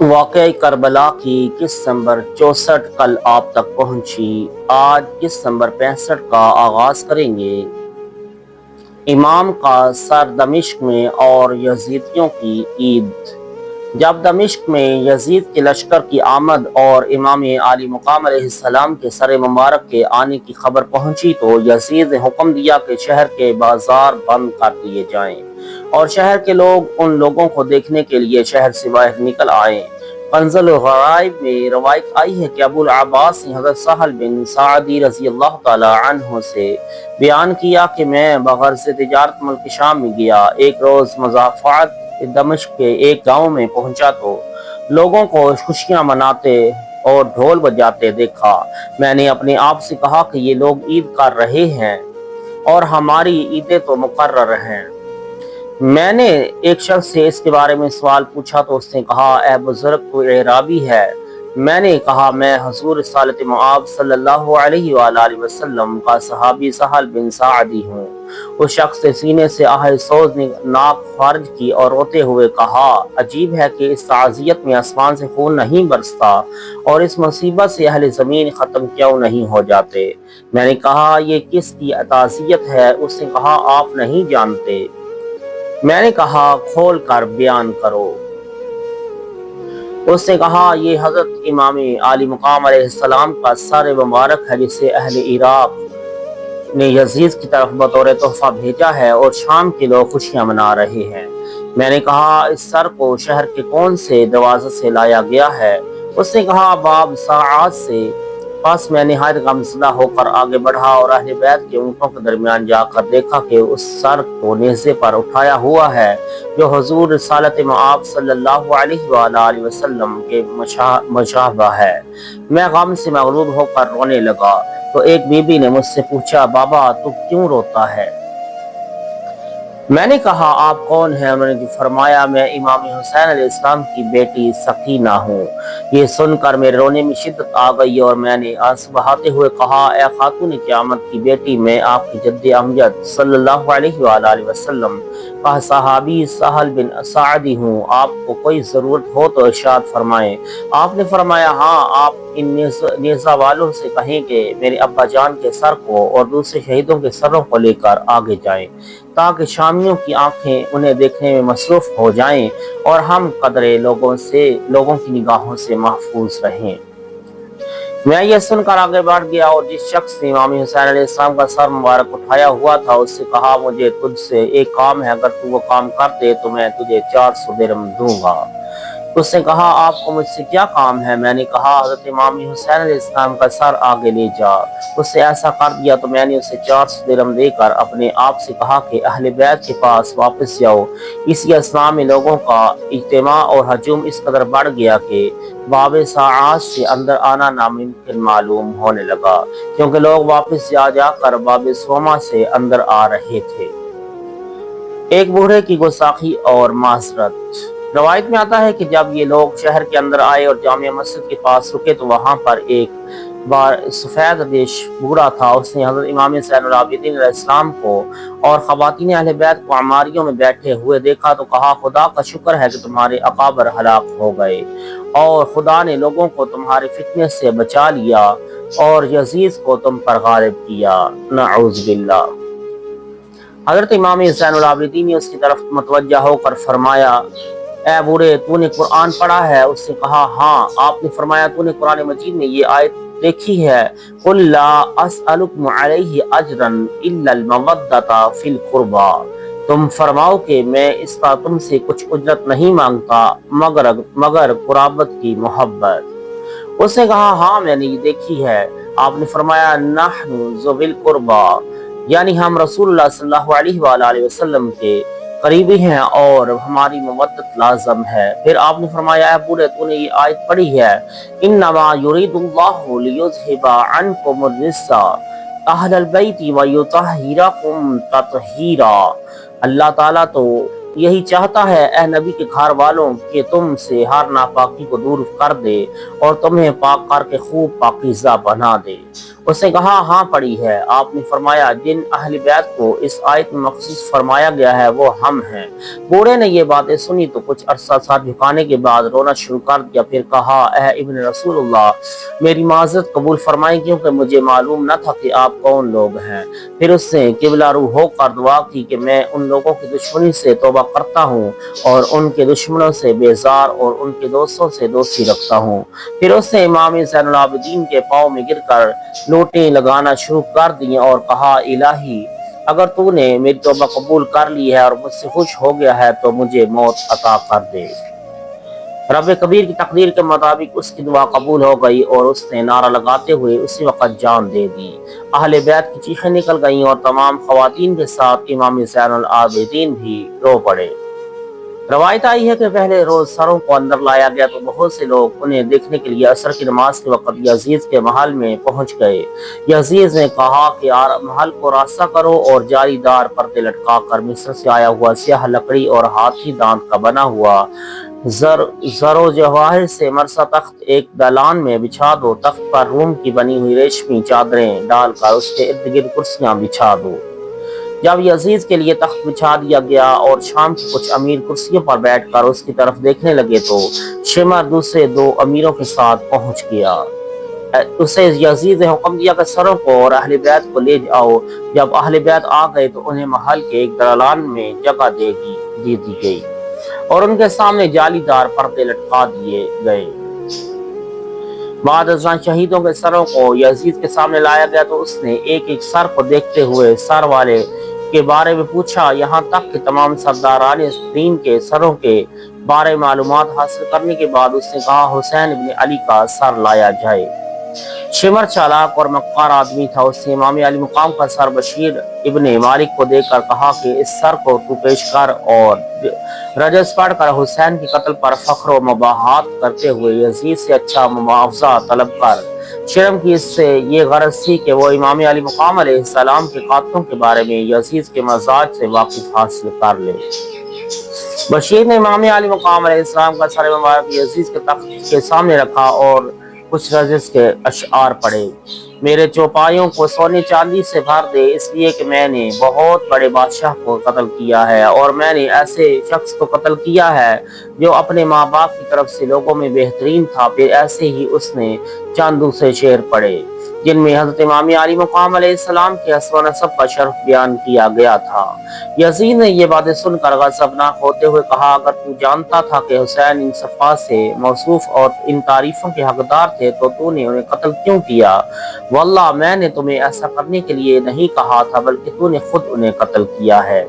واقعہ کربلا کی قسط نمبر 64 کل آپ تک پہنچی۔ آج قسط نمبر 65 کا آغاز کریں گے۔ امام کا سر دمشق میں اور یزیدیوں کی عید۔ جب دمشق میں یزید کے لشکر کی آمد اور امام عالی مقام علیہ السلام کے سر مبارک کے آنے کی خبر پہنچی تو یزید نے حکم دیا کہ شہر کے بازار بند کر دیے جائیں اور شہر کے لوگ ان لوگوں کو دیکھنے کے لیے شہر سے باہر نکل آئیں۔ کنز الغرائب میں روایت آئی ہے کہ ابو العباس نے حضرت سہل بن سعدی رضی اللہ تعالی عنہ سے بیان کیا کہ میں بغرض تجارت ملک شام میں گیا۔ ایک روز مضافات دمشق کے ایک گاؤں میں پہنچا تو لوگوں کو خوشیاں مناتے اور ڈھول بجاتے دیکھا۔ میں نے اپنے آپ سے کہا کہ یہ لوگ عید کر رہے ہیں اور ہماری عیدیں تو مقرر ہیں۔ میں نے ایک شخص سے اس کے بارے میں سوال پوچھا تو اس نے کہا، اے بزرگ تو اعرابی ہے۔ میں نے کہا، میں حضور رسالت مآب صلی اللہ علیہ وآلہ وسلم کا صحابی سہل بن سعدی ہوں۔ اس شخص نے سینے سے آہ سوز ناک خارج کی اور روتے ہوئے کہا، عجیب ہے کہ اس تعزیت میں آسمان سے خون نہیں برستا اور اس مصیبت سے اہل زمین ختم کیوں نہیں ہو جاتے۔ میں نے کہا، یہ کس کی تعزیت ہے؟ اس نے کہا، آپ نہیں جانتے۔ میں نے کہا، کھول کر بیان کرو۔ اس نے کہا، یہ حضرت امام عالی مقام علیہ السلام کا سر مبارک ہے جسے اہل عراق نے یزید کی طرف بطور تحفہ بھیجا ہے اور شام کے لوگ خوشیاں منا رہے ہیں۔ میں نے کہا، اس سر کو شہر کے کون سے دروازے سے لایا گیا ہے؟ اس نے کہا، باب ساعات سے۔ پس میں نہایت غمزدہ ہو کر آگے بڑھا اور اہل بیت کے اونٹوں کے درمیان جا کر دیکھا کہ اس سر کو نیزے پر اٹھایا ہوا ہے جو حضور رسالت مآب صلی اللہ علیہ وآلہ وسلم کے مشابہ ہے۔ میں غم سے مغلوب ہو کر رونے لگا تو ایک بی بی نے مجھ سے پوچھا، بابا تو کیوں روتا ہے؟ میں نے کہا، آپ کون ہیں؟ انہوں نے فرمایا، میں امام حسین علیہ السلام کی بیٹی سکینہ ہوں۔ یہ سن کر میرے رونے میں شدت آ گئی اور میں نے آنسو بہاتے ہوئے کہا، اے خاتون قیامت کی بیٹی، میں آپ کی جد امجد صلی اللہ علیہ وآلہ وسلم کا صحابی سہل بن سعدی ہوں۔ آپ کو کوئی ضرورت ہو تو ارشاد فرمائیں۔ آپ نے فرمایا، ہاں، آپ ان نیزہ والوں سے کہیں کہ میرے ابا جان کے سر کو اور دوسرے شہیدوں کے سروں کو لے کر آگے جائیں تاکہ شامیوں کی آنکھیں انہیں دیکھنے میں مصروف ہو جائیں اور ہم قدرے لوگوں کی نگاہوں سے محفوظ رہیں۔ میں یہ سن کر آگے بڑھ گیا اور جس شخص نے امام حسین علیہ السلام کا سر مبارک اٹھایا ہوا تھا اس سے کہا، مجھے تجھ سے ایک کام ہے، اگر تو وہ کام کر دے تو میں تجھے 400 درہم دوں گا۔ اس نے کہا، آپ کو مجھ سے کیا کام ہے؟ میں نے کہا، حضرت امام حسین علیہ السلام کا سر آگے لے جا۔ اس نے ایسا کر دیا تو میں نے اسے 400 درہم دے کر اپنے آپ سے کہا کہ اہل بیت کے پاس واپس جاؤ۔ اسی اثناء میں لوگوں کا اجتماع اور ہجوم اس قدر بڑھ گیا کہ باب ساعات سے اندر آنا ناممکن معلوم ہونے لگا کیونکہ لوگ واپس جا کر باب سوما سے اندر آ رہے تھے۔ ایک بوڑھے کی گستاخی اور معذرت۔ روایت میں آتا ہے کہ جب یہ لوگ شہر کے اندر آئے اور جامع مسجد کے پاس رکے تو وہاں پر ایک سفید ریش بوڑھا تھا۔ اس نے حضرت امام زین العابدین علیہ السلام کو اور خواتین اہل بیت کو عماریوں میں بیٹھے ہوئے دیکھا تو کہا، خدا کا شکر ہے کہ تمہارے اکابر ہلاک ہو گئے اور خدا نے لوگوں کو تمہارے فتنے سے بچا لیا اور یزید کو تم پر غالب کیا، نعوذ باللہ۔ حضرت امام زین العابدین نے اس کی طرف متوجہ ہو کر فرمایا، اے بوڑھے، تو نے قرآن پڑھا ہے؟ اس نے کہا، ہاں۔ آپ نے فرمایا، تو نے قرآن مجید میں یہ آیت دیکھی ہے، قُلْ لَا أَسْأَلُكُمْ عَلَيْهِ أَجْرًا إِلَّا الْمَوَدَّةَ فِي الْقُرْبَى۔ تم فرماؤ کہ میں اس کا تم سے کچھ اجرت نہیں مانگتا مگر قرابت کی محبت۔ اس نے کہا، ہاں، میں نے یہ دیکھی ہے۔ آپ نے فرمایا، نحن ذوی القربى، یعنی ہم رسول اللہ صلی اللہ علیہ وآلہ وسلم کے قریبی ہیں اور ہماری مودت لازم ہے۔ پھر آپ نے فرمایا، اے بوڑھے، تو نے یہ آیت پڑھی ہے، انما یرید اللہ لیذھب عنکم الرجس اہل البیت ویطہرکم تطہیرا۔ اللہ تعالیٰ تو یہی چاہتا ہے اے نبی کے گھر والوں کہ تم سے ہر ناپاکی کو دور کر دے اور تمہیں پاک کر کے خوب پاکیزہ بنا دے۔ उसने कहा हाँ पढ़ी है। आपने फरमाया जिन अहल बैत को इस आयत में मखसूस फरमाया गया है वो हम हैं। बूढ़े ने ये बातें सुनी तो कुछ अरसा सर झुकाने के बाद रोना शुरू कर दिया। फिर कहा ऐ इब्न रसूलुल्लाह, मेरी माजरत कबूल फरमाएं क्योंकि मुझे मालूम न था कि आप कौन लोग हैं। फिर उसने किबला रू होकर दुआ की कि मैं उन लोगों की दुश्मनी से तौबा करता हूँ और उनके दुश्मनों से बेजार और उनके दोस्तों से दोस्ती रखता हूँ। फिर उसने इमाम ज़ैनुल आबिदीन के पाँव में गिरकर लोटे लगाना शुरू कर दिए और कहा इलाही, अगर तूने मेरी तौबा कबूल कर ली है और मुझसे खुश हो गया है तो मुझे मौत अता कर दे। रब कबीर की तकदीर के मुताबिक उसकी दुआ कबूल हो गई और उसने नारा लगाते हुए उसी वक्त जान दे दी। अहले बैत की चीखें निकल गईं और तमाम खवातीन के साथ इमाम ज़ैनुल आबिदीन भी रो पड़े। रवायत आई है कि पहले रोज सरों को अंदर लाया गया तो बहुत से लोग उन्हें देखने के लिए असर की नमाज के वक्त यजीद के महल में पहुंच गए। यजीद ने कहा कि महल को रास्ता करो और जालीदार पर्दे लटका कर मिस्र से आया हुआ स्याह लकड़ी और हाथी दांत का बना हुआ जरो जवाहिर से मरसा तख्त एक दालान में बिछा दो। तख्त पर रूम की बनी हुई रेशमी चादरें डालकर उसके इर्द गिर्द कुर्सियां बिछा दो। जब यजीद के लिए तख्त बिछा दिया गया और शाम के कुछ अमीर कुर्सियों पर बैठकर उसकी तरफ देखने लगे तो शिमर दूसरे दो अमीरों के साथ पहुंच गया। उसे यजीद ने हुक्म दिया कि सरों को और अहले बैत को ले जाओ। जब अहले बैत आ गए तो उन्हें महल के एक दालान में जगह दे दी गई और उनके सामने जालीदार पर्दे लटका दिए गए। बाद अज़ां शहीदों के सरों को यजीद के सामने लाया गया तो उसने एक एक सर को देखते हुए सर वाले के बारे में पूछा, यहाँ तक कि तमाम सरदारान दीन के सरों के बारे मालूमात हासिल करने के बाद उसने कहा हुसैन इब्न अली का सर लाया जाए। शिमर चालाक और मक्कार आदमी था। उसने इमाम अली मुकाम का सर बशीर इब्ने मालिक को देकर कहा कि इस सर को तू पेश कर और रजस पढ़कर हुसैन के कत्ल पर फख्र व मुबाहात करते हुए यजीद से अच्छा मुआवजा तलब कर। शर्म की इससे ये गरज थी कि वो इमाम अली मुकाम अलैहिस्सलाम के कातलों के बारे में यजीद के मजाज से वाकिफ हासिल कर ले। बशीर ने इमाम अली मुकाम अलैहिस्सलाम का सर मुबारक यजीद के तख्त के सामने रखा और कुछ रजिस के अशआर पढ़े। मेरे चौपाइयों को सोने चांदी से भर दे, इसलिए कि मैंने बहुत बड़े बादशाह को कत्ल किया है और मैंने ऐसे शख्स को कत्ल किया है जो अपने माँ बाप की तरफ से लोगों में बेहतरीन था। फिर ऐसे ही उसने चंद दूसरे शेर पढ़े जिनमें हज़रत इमाम अली मुक़ाम अलैहिस्सलाम के हस्ब व नसब का शर्फ बयान किया गया था। यजीद ने ये बातें सुनकर गज़बनाक होते हुए कहा, अगर तू जानता था कि हुसैन इन सफ़ा से मौसूफ और इन तारीफों के हकदार थे तो तूने उन्हें कत्ल क्यों किया? वल्लाह मैंने तुम्हें ऐसा करने के लिए नहीं कहा था, बल्कि तूने खुद उन्हें कत्ल किया है।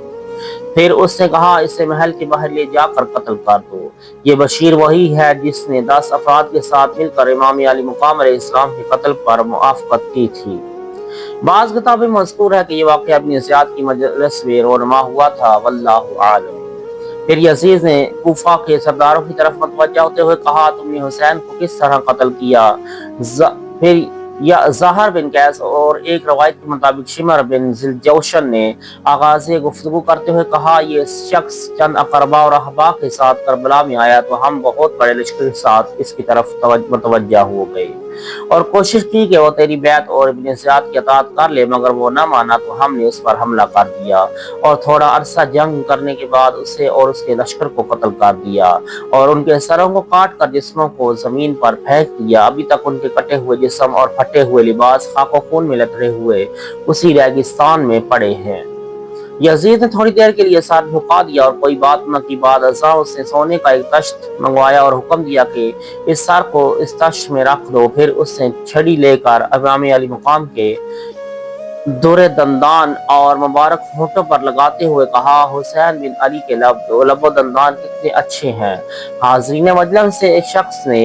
फिर उसने कहा, इसे महल के बाहर ले जाकर कत्ल कर दो। ये बशीर वही है जिसने 10 अफराद के साथ मिलकर इमाम अली मुक़ाम अलैहिस्सलाम के कत्ल पर मुआफ़क़त की थी। बाज़ किताबें मज़कूर है कि ये वाक़या इब्न ज़ियाद की मजलिस में रोनमा हुआ था। वल्लाहु आलम। फिर यजीद ने कूफा के सरदारों की तरफ मुतवज्जा होते हुए कहा, तुमने हुसैन को किस तरह कत्ल किया? फिर या ज़ाहर बिन कैस और एक रवायत के मुताबिक शिमर बिन ज़िलजौशन ने आगाज़े गुफ्तगू करते हुए कहा, ये शख्स चंद अकरबा और अहबा के साथ करबला में आया तो हम बहुत बड़े लश्कर के साथ इसकी तरफ मुतवज्जा हो गए और कोशिश की कि वो तेरी बैत और इब्न ज़ियाद की अताअत कर ले, मगर वो न माना तो हमने उस पर हमला कर दिया और थोड़ा अरसा जंग करने के बाद उसे और उसके लश्कर को कत्ल कर दिया और उनके सरों को काट कर जिस्मों को जमीन पर फेंक दिया। अभी तक उनके कटे हुए जिस्म और फटे हुए लिबास खाको खून में लथड़े हुए उसी रेगिस्तान में पड़े हैं। यजीद ने थोड़ी देर के लिए सर झुका दिया और कोई बात न की। बाद अज़ां उसने सोने का एक तश्त मंगवाया और हुक्म दिया कि इस सर को इस तश्त में रख दो। फिर उसने छड़ी लेकर इमाम अली मुक़ाम के दुरे दंदान और मुबारक होठों पर लगाते हुए कहा, हुसैन बिन अली के लबो दंदान कितने अच्छे हैं। हाज़रीन मजलिस से एक शख्स ने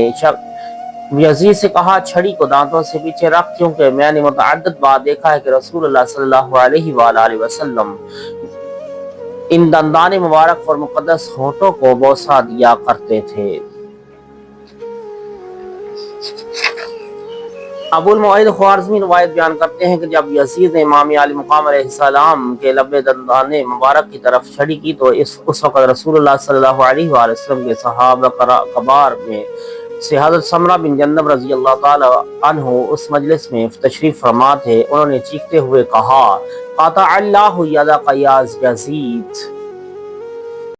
यजीद से कहा, छड़ी को दांतों से पीछे रख, क्योंकि मैंने मुतअद्दिद बार देखा है कि रसूलुल्लाह सल्लल्लाहु अलैहि वसल्लम इन दंदान मुबारक और मुक़द्दस होठों को बोसा दिया करते थे। अबुल मुईद ख्वारिज़मी रवायत बयान करते हैं कि जब यजीद ने इमाम अली मुक़ाम अलैहिस्सलाम के लब्बे दंदाने मुबारक की तरफ छड़ी की तो उस वक़्त रसूलुल्लाह सल्लल्लाहु अलैहि वसल्लम के सहाबा कबार में سے حضرت سمرہ بن جندب رضی اللہ تعالی عنہ اس مجلس میں تشریف فرما تھے. انہوں نے چیختے ہوئے کہا: قطع اللہ یدک یا یزید.